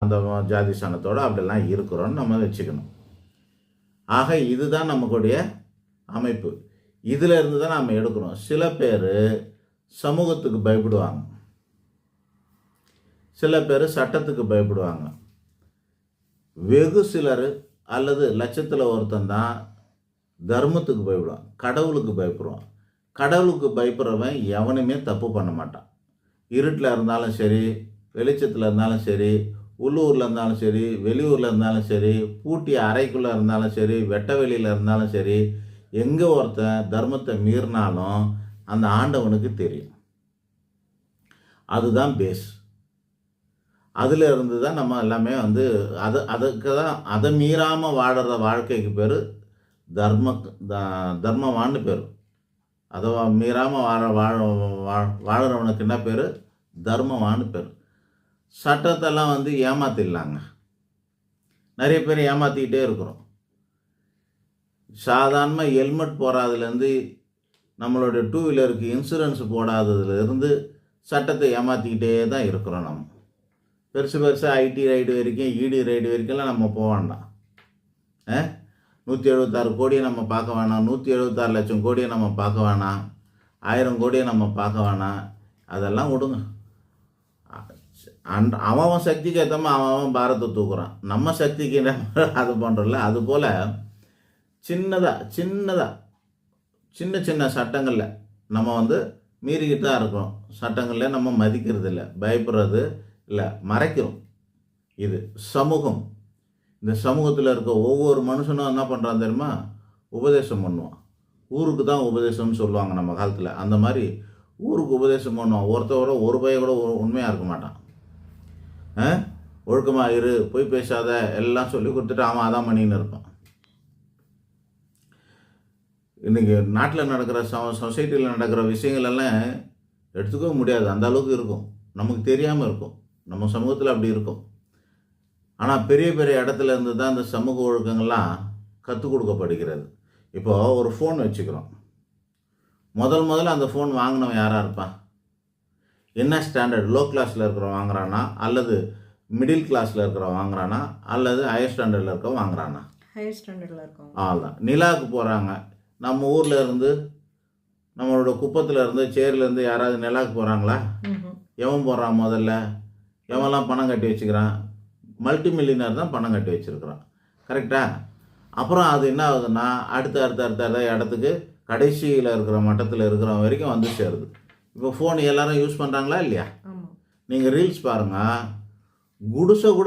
அந்த ஜாதி சனத்தோடு அப்படிலாம் இருக்கிறோன்னு நம்ம வச்சுக்கணும். ஆக இதுதான் நமக்குடைய அமைப்பு. இதில் இருந்து தான் நம்ம எடுக்கணும். சில பேர் சமூகத்துக்கு பயப்படுவாங்க, சில பேர் சட்டத்துக்கு பயப்படுவாங்க. வெகு சிலர் அல்லது லட்சத்தில் ஒருத்தன் தான் தர்மத்துக்கு பயப்படுவான், கடவுளுக்கு பயப்படுவான். கடவுளுக்கு பயப்படுறவன் எவனுமே தப்பு பண்ண மாட்டான். இருட்டில் இருந்தாலும் சரி, வெளிச்சத்தில் இருந்தாலும் சரி, உள்ளூரில் இருந்தாலும் சரி, வெளியூரில் இருந்தாலும் சரி, பூட்டிய அறைக்குள்ளே இருந்தாலும் சரி, வெட்ட வெளியில் இருந்தாலும் சரி, எங்கே ஒருத்தன் தர்மத்தை மீறினாலும் அந்த ஆண்டவனுக்கு தெரியும். அதுதான் பேஸ். அதில் இருந்து தான் நம்ம எல்லாமே அதுக்கு தான் அதை மீறாமல் வாழற வாழ்க்கைக்கு பேர் தர்மவான்னு பேர். அதை மீறாமல் வாழறவனுக்கு என்ன பேர்? தர்மவான்னு பேர். சட்டத்தெல்லாம் ஏமாத்திடலாங்க. நிறைய பேர் ஏமாற்றிக்கிட்டே இருக்கிறோம். சாதாரணமாக ஹெல்மெட் போடாதுலேருந்து, நம்மளுடைய டூ வீலருக்கு இன்சூரன்ஸ் போடாததுலேருந்து சட்டத்தை ஏமாற்றிக்கிட்டே தான் இருக்கிறோம். நம்ம பெருசாக ஐடி ரைடு வரைக்கும், இடி ரைடு வரைக்கும்லாம் நம்ம போக வேண்டாம். 176 கோடியை நம்ம பார்க்க வேணாம், 176 லட்சம் கோடியை நம்ம பார்க்க வேணாம், 1000 கோடியை நம்ம பார்க்க வேணாம். அதெல்லாம் விடுங்க. அவன் சக்திக்கு ஏற்றமா அவன் பாரத்தை தூக்குறான். நம்ம சக்திக்கு அது பண்ணுறல. அதுபோல் சின்னதாக சின்ன சட்டங்களில் நம்ம மீறிக்கிட்டு தான் இருக்கோம். சட்டங்களில் நம்ம மதிக்கிறது இல்லை, பயப்படுறது இல்லை, மறைக்கிறோம். இது சமூகம். இந்த சமூகத்தில் இருக்க ஒவ்வொரு மனுஷனும் என்ன பண்ணுறான் தெரியுமா? உபதேசம் பண்ணுவான். ஊருக்கு தான் உபதேசம்னு சொல்லுவாங்க நம்ம காலத்தில். அந்த மாதிரி ஊருக்கு உபதேசம் பண்ணுவான். ஒருத்தரோட ஒரு பையன் கூட உண்மையாக இருக்க மாட்டான். ஒழுக்கமாக இரு, போய் பேசாத, எல்லாம் சொல்லி கொடுத்துட்டு அவன் அதான் பண்ணின்னு இருப்பான். இன்றைக்கி நாட்டில் நடக்கிற சொசைட்டியில் நடக்கிற விஷயங்கள் எல்லாம் எடுத்துக்கவே முடியாது. அந்த அளவுக்கு இருக்கும், நமக்கு தெரியாமல் இருக்கும். நம்ம சமூகத்தில் அப்படி இருக்கும். ஆனால் பெரிய பெரிய இடத்துல இருந்து தான் இந்த சமூக ஒழுக்கங்கள்லாம் கற்றுக் கொடுக்கப்படுகிறது. இப்போது ஒரு ஃபோன் வச்சுக்கிறோம். முதல்ல அந்த ஃபோன் வாங்கினவன் யாராக இருப்பான்? என்ன ஸ்டாண்டர்ட்? லோ கிளாஸில் இருக்கிறவன் வாங்குறானா, அல்லது மிடில் கிளாஸில் இருக்கிறவன் வாங்குறானா, அல்லது ஹையர் ஸ்டாண்டர்டில் இருக்கவன் வாங்குறானா? ஹையர் ஸ்டாண்டர்டில் இருக்கவன். அவ்வளோதான். நிலாவுக்கு போகிறாங்க. நம்ம ஊரில் இருந்து, நம்மளோட குப்பத்தில் இருந்து, சேரிலேருந்து யாராவது நிலாவுக்கு போகிறாங்களா? எவன் போகிறான்? முதல்ல எவன்லாம் பணம் கட்டி வச்சுக்கிறான்? மல்டி மில்லியனர் தான் பணம் கட்டி வச்சுருக்கிறான். கரெக்டாக? அப்புறம் அது என்ன ஆகுதுன்னா, அடுத்த இடத்துக்கு கடைசியில் இருக்கிற மட்டத்தில் இருக்கிறவன் வரைக்கும் சேருது. இப்போ ஃபோன் எல்லோரும் யூஸ் பண்ணுறாங்களா இல்லையா? நீங்கள் ரீல்ஸ் பாருங்கள். குடிசை கூட